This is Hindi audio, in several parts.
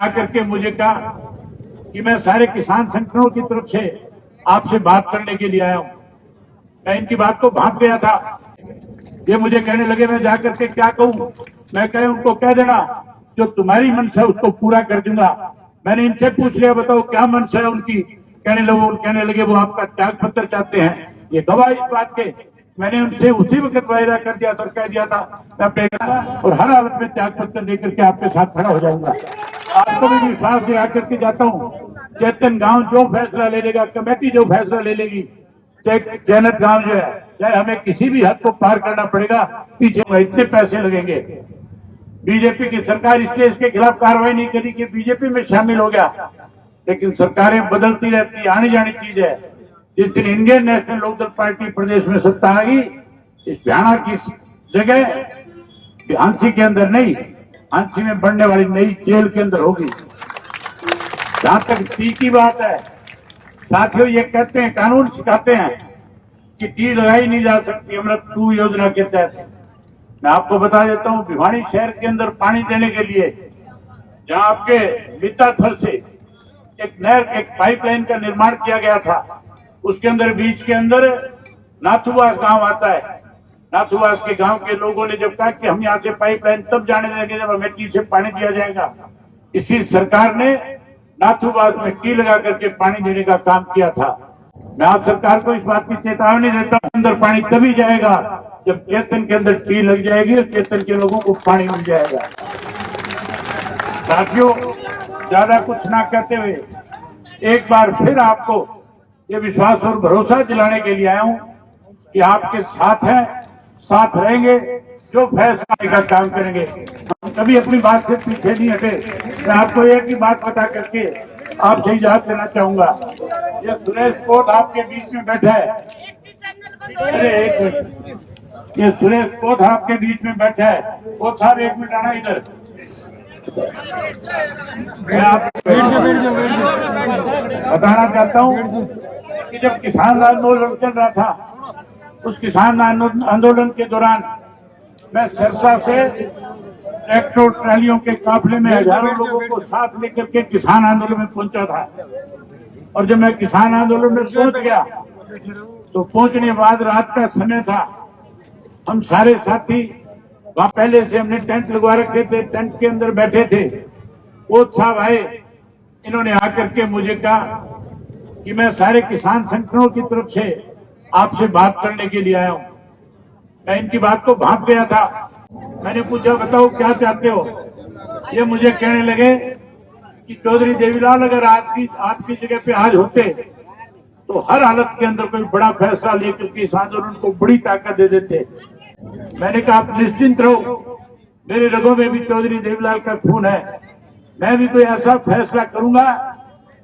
आकर के मुझे कहा कि मैं सारे किसान संगठनों की तरफ से आपसे बात करने के लिए आया हूं। मैं इनकी बात को भांप गया था। ये मुझे कहने लगे मैं जाकर के क्या कहूं। मैं कहे उनको कह देना जो तुम्हारी मंशा उसको पूरा कर दूंगा। मैंने इनसे पूछ लिया बताओ क्या मंशा है उनकी। कहने लगे वो आपका त्याग पत्र चाहते हैं। ये गवाह इस बात के। मैंने उनसे उसी वक्त वायदा कर दिया था और कह दिया था मैं अपने और हर हालत में त्याग पत्र देकर के आपके साथ खड़ा हो जाऊंगा। आपको भी विश्वास दिला करके जाता हूँ। चेतन गांव जो फैसला ले लेगा, कमेटी जो फैसला ले लेगी, जैनत गांव जो है, चाहे हमें किसी भी हद को पार करना पड़ेगा, पीछे इतने पैसे लगेंगे। बीजेपी की सरकार इसलिए इसके खिलाफ कार्रवाई नहीं करी कि बीजेपी में शामिल हो गया, लेकिन सरकारें बदलती रहती, आने जानी चीज है। जिस दिन इंडियन नेशनल लोकदल पार्टी प्रदेश में सत्ता आ गई, इस भयाना की जगह हांसी के अंदर नहीं, हांसी में बढ़ने वाली नई जेल के अंदर होगी। जहां तक टी की बात है, साथियों ये कहते हैं, कानून सिखाते हैं कि टी लगाई नहीं जा सकती अमृत 2 योजना के तहत। मैं आपको बता देता हूं, भिवानी शहर के अंदर पानी देने के लिए जहां आपके मिता थल से एक नहर, एक पाइपलाइन का निर्माण किया गया था, उसके अंदर बीच के अंदर नाथुवास गांव आता है। नाथुवास के गांव के लोगों ने जब कहा कि हम यहाँ से पाइपलाइन तब जाने देंगे जब हमें टी से पानी दिया जाएगा, इसी सरकार ने नाथुवास में टी लगा करके पानी देने का काम किया था। मैं आज सरकार को इस बात की चेतावनी देता हूं, अंदर पानी तभी जाएगा जब चेतन के अंदर टी लग जाएगी और चेतन के लोगों को पानी मिल जाएगा। साथियों, ज्यादा कुछ ना कहते हुए एक बार फिर आपको ये विश्वास और भरोसा दिलाने के लिए आया हूं कि आपके साथ हैं, साथ रहेंगे, जो फैसला का काम करेंगे। हम कभी अपनी बात से पीछे नहीं हटे। मैं आपको एक ही बात बता करके आपसे इजाजत लेना चाहूंगा। ये सुरेश कोट आपके बीच में बैठा है। अरे एक मिनट, ये सुरेश कोट आपके बीच में बैठा है। वो साहब एक मिनट आना इधर। मैं आपको बताना चाहता हूँ कि जब किसान आंदोलन चल रहा था, उस किसान आंदोलन के दौरान मैं सिरसा से ट्रैक्टर ट्रालियों के काफिले में हजारों लोगों को साथ लेकर के किसान आंदोलन में पहुंचा था। और जब मैं किसान आंदोलन में पहुंच गया तो पहुंचने के बाद रात का समय था। हम सारे साथी वहां पहले से हमने टेंट लगवा रखे थे, टेंट के अंदर बैठे थे। वो साहब आए, इन्होंने आकर के मुझे कहा कि मैं सारे किसान संगठनों की तरफ से आपसे बात करने के लिए आया हूं। मैं इनकी बात को भांप गया था। मैंने पूछा बताओ क्या चाहते हो। ये मुझे कहने लगे कि चौधरी देवीलाल अगर आपकी जगह पे आज होते तो हर हालत के अंदर कोई बड़ा फैसला लेकर के इस आंदोलन को बड़ी ताकत दे देते। मैंने कहा आप निश्चिंत रहो, मेरे रगों में भी चौधरी देवीलाल का खून है। मैं भी कोई ऐसा फैसला करूंगा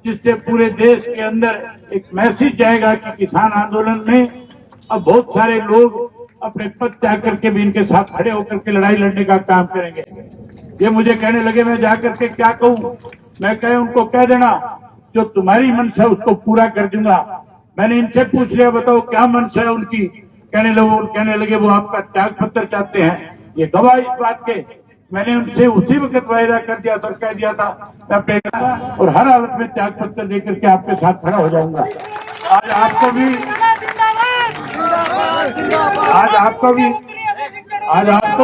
जिससे पूरे देश के अंदर एक मैसेज जाएगा कि किसान आंदोलन में अब बहुत सारे लोग अपने पद त्याग करके भी इनके साथ खड़े होकर के लड़ाई लड़ने का काम करेंगे। ये मुझे कहने लगे मैं जाकर के क्या कहूं। मैं कहे उनको कह देना जो तुम्हारी मंशा उसको पूरा कर दूंगा। मैंने इनसे पूछ लिया बताओ क्या मंशा है उनकी। कहने लगे वो आपका त्याग पत्र चाहते हैं। ये गवाह इस बात के। मैंने उनसे उसी वक्त वायदा कर दिया था और कह दिया था मैं अपने और हर हालत में त्याग पत्र देकर के आपके साथ खड़ा हो जाऊंगा। आज आपको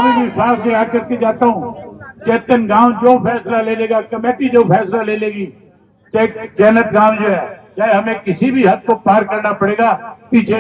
भी विश्वास दिला करके जाता हूँ। चेतन गांव जो फैसला ले लेगा, कमेटी जो फैसला ले लेगी, चाहे जैनत गांव जो है, चाहे हमें किसी भी हद को पार करना पड़ेगा, पीछे